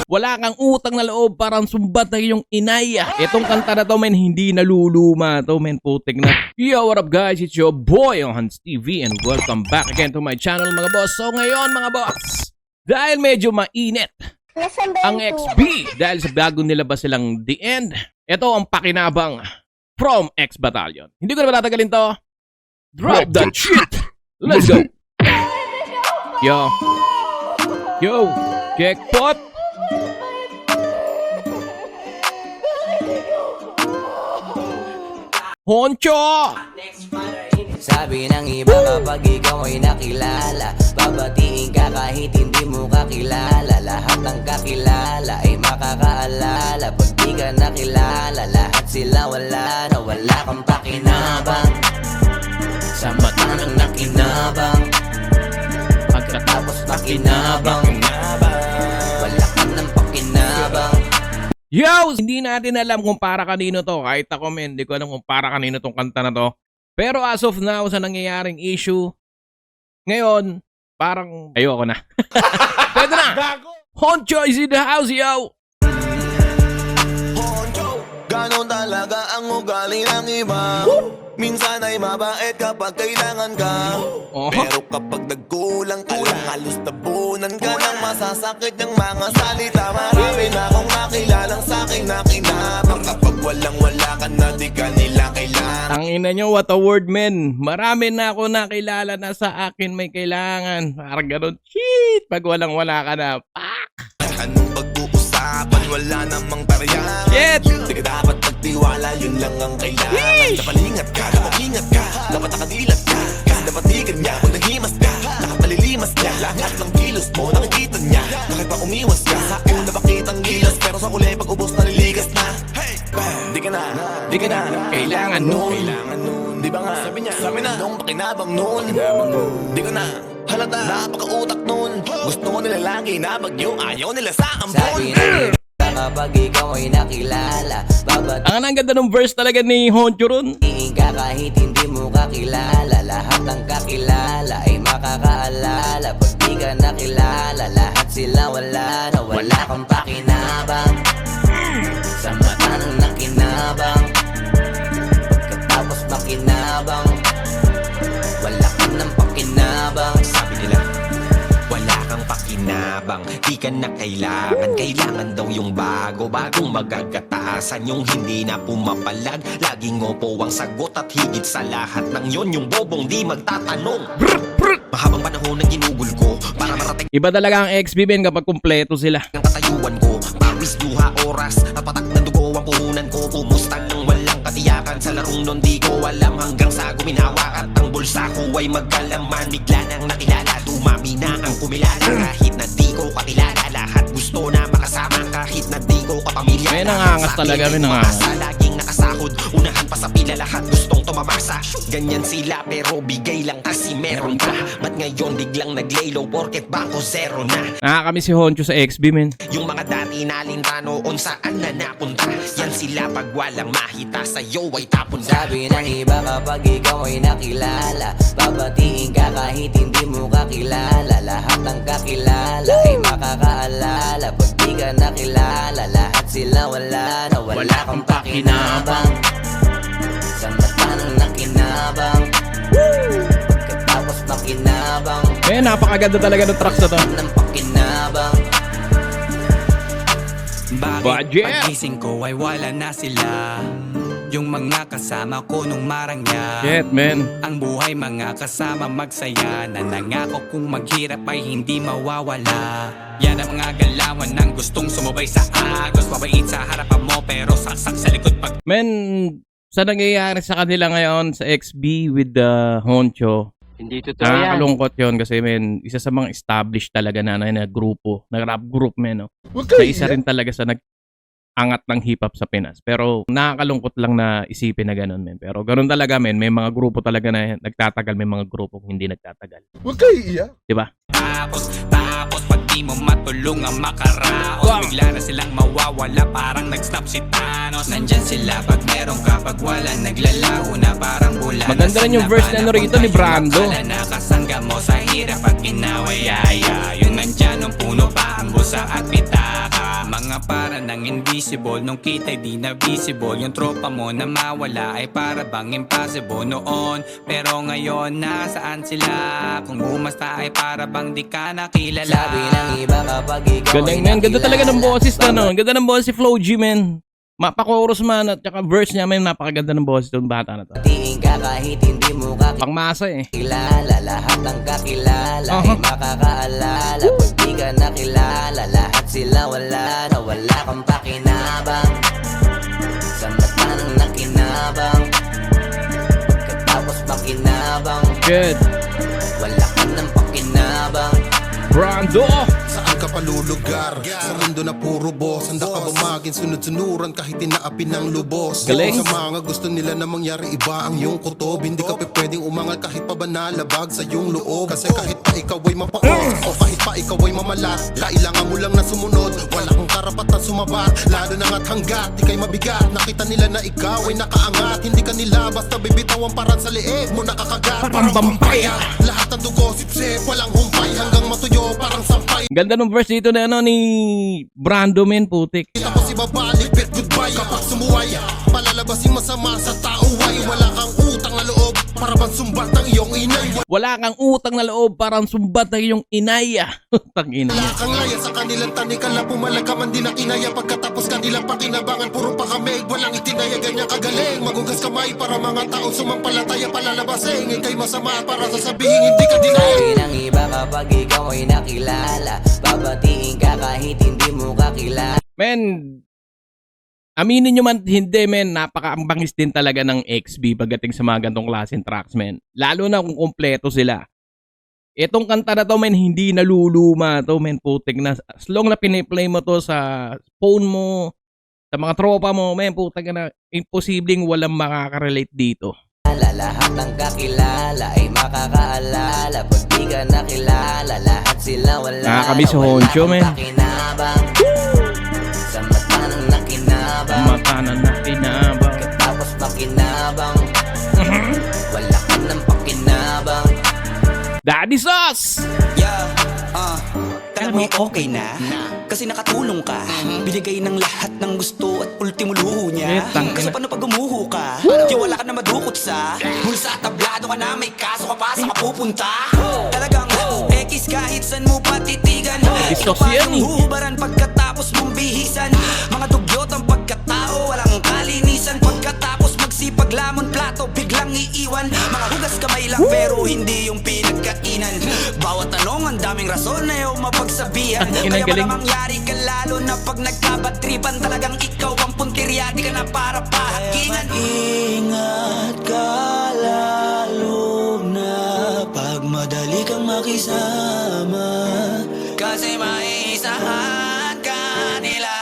Wala kang utang na loob, parang sumbat na yung inay. Itong kanta na to, men, hindi naluluma to, men, putik na. Yo, what up guys? It's your boy, Hans TV, and welcome back again to my channel, mga boss. So ngayon, mga boss, dahil medyo mainit ang XB, dahil sa bago nilabas silang The End, ito ang pakinabang from X Battalion. Hindi ko na matatagalin to. Drop that shit! Let's go! Yo! Yo! Jackpot! Honcho! Sabi ng iba kapag ikaw ay nakilala, babatiin ka kahit hindi mo kakilala. Lahat ng kakilala ay makakaalala. Pag di ka nakilala, lahat sila wala na. Wala kang pakinabang sa mata ng nakinabang. Pagkatapos pakinabang, wala ka ng pakinabang. Yo! Hindi natin alam kung para kanino to. Kahit ako, men, hindi ko alam kung para kanino tong kanta na to. Pero as of now, sa nangyayaring issue, ngayon, parang ayoko na. Pwede na! Honcho is in the house, yo! Honcho, ganon talaga ang ugali ng iba. Minsan ay mabait kapag kailangan ka. Pero kapag nagkulang ka lang, halos tabunan ka ng masasakit ng mga salita. Marami na akong nakilalang sa'kin nakinabang. Kapag walang-wala ka na, di ka nila kailangan. Ang ina nyo, what a word, men. Marami na ako nakilala na sa akin may kailangan. Parang ganun, shit! Pag walang-wala ka na, pak! Anong pag-uusapan, wala namang tarayan. Shit! Di ka dapat magtiwala, yun lang ang kailangan. Dapat ingat ka, dapat ingat ka, dapat nakadilat ka. Dapat higan niya, kung nahimas ka, nakapalilimas niya. Lahat ng kilos mo, nakikita niya. Bakit pa umiwas ka, sa una bakitang gilas. Pero sa kulay, pag ubos na liligas na. Di ka na, di ka na, kailangan nun. Kailangan nun, di ba nga, sabi na, nung pakinabang nun. Di ko na, halata, napaka-utak nun. Gusto mo nila lagi na bagyo, ayaw nila sa ampon. Sabi ng iba kapag ikaw ay nakilala, babatiin Ang ganda ng verse talaga ni Honcho ron. ka kahit hindi mo kakilala. Lahat ng kakilala ay makakaalala. Pag di ka nakilala, lahat sila wala na. Wala kang pakinabang sa mata ng nakinabang. Pagkatapos makinabang, wala ka ng pakinabang. Sabi nila, wala kang pakinabang, di ka na kailangan. Kailangan daw yung bago, bagong magagatasan. Yung hindi na pumapalag, laging opo ang sagot. At higit sa lahat ng yon, yung bobong di magtatanong. Mahabang panahon na ginugol ko para marating Iba talaga ang XB, men, kapag kumpleto sila. ang katayuan ko. Pawis, luha, oras at patak na dugo ang puhunan ko. Kumusta nang walang katiyakan sa larong nun, di ko alam. Hanggang sa guminawa at ang bulsa ko ay magkalaman. Bigla nang nakilala, dumami na ang kumilala. Kahit na di ko kakilala, lahat gusto na makasama. Kahit na di ko kapamilya, May nangangas talaga, may nangangas. laging nakasahod, unahan pa sa pila, lahat gustong tumamasa. Ganyan sila pero bigay lang kasi meron ka. Ba't ngayon biglang nag-lay low porket bangko zero na? Nakakami si Honcho sa XB, men. Yung mga dati nalinta noon, saan na napunta? Yan sila pag walang mahita sa'yo ay tapon na. Sabi ng iba kapag ikaw ay nakilala, babatiin ka kahit hindi mo kakilala. Lahat ng kakilala ay makakaalala. Pag di ka nakilala, lahat sila wala na. Wala kang pakinabang sa mata ng nakinabang. Pagkatapos makinabang, Men, napakaganda talaga ng tracks na to. ng pakinabang. Budget. Bakit pagising ko ay wala na sila? Yung mga kasama ko nung marangya. Shit, men. Ang buhay mga kasama magsaya. Na nangako kung maghirap ay hindi mawawala. Yan ang mga galawan ng gustong sumubay sa agos. Mabait sa harapan mo pero saksak sa likod pag Men, sa nangyayari sa kanila ngayon sa XB with the Honcho, Hindi totoo yan. nakakalungkot yun kasi, men, isa sa mga established talaga na grupo, na rap group, men, no? Sa isa rin talaga sa nag-angat ng hip-hop sa Pinas. Pero nakakalungkot lang na isipin na ganun, men. Pero ganun talaga, men. May mga grupo talaga na nagtatagal, may mga grupo hindi nagtatagal. Huwag kayo iiyak. Diba? tapos pag di mo matulungan makaraos, bigla na silang mawawala parang nag-snap si Thanos. Nandyan sila pag meron ka, pag wala naglalaho na parang bula. Maganda rin yung verse na rito ni Brando. Nakasangga mo sa hirap at inaway. Yun nandyan nung puno pa ang busa at pitaka. mga para ng invisible. Nung kita'y di na visible, yung tropa mo na mawala ay para bang impossible noon. Pero ngayon nasaan sila? Kung bumasta ay para bang di ka nakilala. Sabi ng iba kapag ikaw Galing, men. Ganda talaga ng boses na, no? Ganda ng boses si Flo G, men. Mapa-chorus man at saka verse niya, men. Napakaganda ng boses ng bata na to. Babatiin ka kahit hindi mo Pangmasa eh. kakilala. Lahat ng kakilala ay makakaalala. Pag di ka nakilala, lahat sila wala na wala kang pakinabang. Sa mata ng nakinabang, pagkatapos makinabang, Good. wala ka ng pakinabang. Brando! Saan ka palulugar? Sa mundo na puro boss. Handa ka bumagin sunod-sunuran kahit tinaapi ng lubos. Galing. Sa mga gusto nila na mangyari iba ang iyong kutob. Hindi ka pwedeng umangal kahit pa ba nalabag sa iyong loob. Kasi kahit pa ikaw ay mapaos o kahit pa ikaw ay mamalas, kailangan mo lang na sumunod. Wala kang karapatan sumabat, lalo na nga't hanggat di kay mabigat. Nakita nila na ikaw ay nakaangat. Hindi ka nila basta bibitawan parang sa leeg mo nakakagat. Parang vampire. Lahat ng dugo sipsip, walang humpay hanggang matuyo parang sampay. Ganda ng verse dito na ano ni Brando, men. Putik. Tapos ibabalik, bet goodbye. Kapag sumuway, palalabasin masama sa tao ay wala kang utang na loob para bang sumbat ng iyong inay. Wala kang utang na loob parang sumbat na yung inay. Tangina. Wala kang laya sa kanilang tanikala, pumalag ka man din na kinaya. Pagkatapos kanilang pakinabangan, puro pa kamig, walang itinaya ganyan kagaling. Magugas kamay para mga taong sumampalataya, palalabasin ikay masama para sasabihin hindi ka dinay. Sabi ng iba kapag ikaw ay nakilala, babatiin ka kahit hindi mo kakilala. Men, aminin nyo man hindi, men, napaka-ambangis din talaga ng XB pagdating sa mga gantong klaseng tracks, men. Lalo na kung kompleto sila. Itong kanta na to, men, hindi naluluma to, men, putik na. As long na piniplay mo to sa phone mo, sa mga tropa mo, men, putik na, imposibleng walang makaka-relate dito. Lahat ng kakilala ay makakaalala. Pag di ka nakilala, lahat sila wala Nakakamiss si na wala Honcho, kang men. pakinabang. Sa mata ng nakinabang, Mata na nakinabang. tapos makinabang, wala ka ng pakinabang. Daddy Sauce! Yeah, alam mo okay na kasi nakatulong ka. Binigay ng lahat ng gusto at ultimo luho niya. tangina. Kasi paano pag gumuho ka? Di wala ka na madukot sa bulsa, tablado ka na, may kaso ka pa sa mapupunta. Talagang X kahit san mo patitigan. Ikaw pa yan, ang eh. huhubaran pagkatapos mong bihisan. Mga dugyot ang pagkatao, walang kalinisan. Pagkatapos magsipag lamon plato, biglang iiwan. Mga hugas kamay lang pero hindi yung pinagkainan. Bawat tanong ang daming rason na iyong mapagsabihan. Ang Kaya galing. pala mangyari ka lalo na pag nagkabatripan. Talagang ikaw ang puntirya, di ka na para pahakingan. Ingat ka lalo na pag madali kang makisama, kasi maisahan ka nila.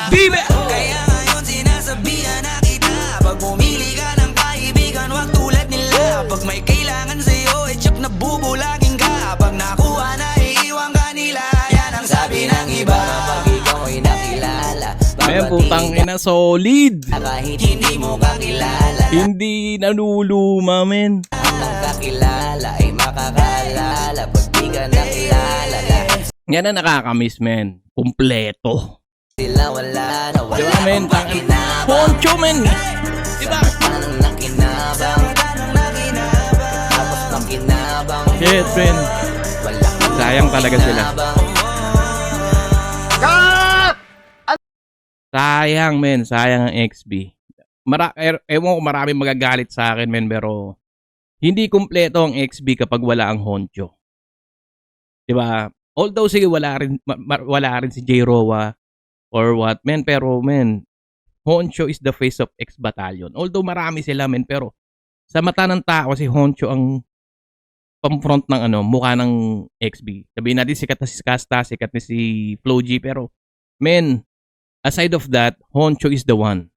Bibe! Kaya ngayon sinasabihan na kita, pag pumili ka ng kaibigan, wag tulad nila. Pag may kailangan sa'yo, check na bubulagin ka. Pag nakuha na, iiwan ka nila. Yan ang sabi ng iba. Kapag ikaw ay nakilala, Men, putang ina, solid! ka kahit hindi mo kakilala. Hindi naluluma, men. Lahat ng kakilala ay makakaalala. Pag di ka nakilala, lahat Yan ang nakakamiss, men. Kumpleto. sila wala na wala Diba, men? kang pakinabang. Poncho, men! Diba? Anong nakinabang, tapos makinabang, Shit, men. wala kang Sayang talaga sila. pakinabang. Sayang, men. Sayang ang XB. Ewan ko, maraming magagalit sa akin, men. Pero, hindi kumpleto ang XB kapag wala ang Honcho. Diba? Although, sige, wala rin si J. Roa or what, men. Pero, men, Honcho is the face of X Battalion. Although, marami sila, men. Pero, sa mata ng tao, si Honcho ang pamfront ng mukha ng XB. Sabihin natin, sikat na si Casta, sikat na si Flo G. Pero, men, aside of that, Honcho is the one.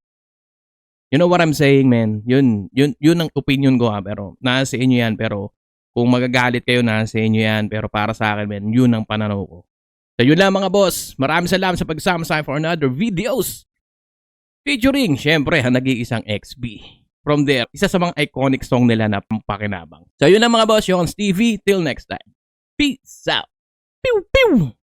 You know what I'm saying, man? Yun ang opinion ko, pero nasa inyo yan. Pero kung magagalit kayo, nasa inyo yan. Pero para sa akin, man, yun ang pananaw ko. So yun lang mga boss. Maraming salamat sa pagsama sa akin for another videos. Featuring, syempre, ang nag-iisang XB. From there, isa sa mga iconic song nila na pampakinabang. So yun lang mga boss, yung on TV. Till next time. Peace out. Pew pew!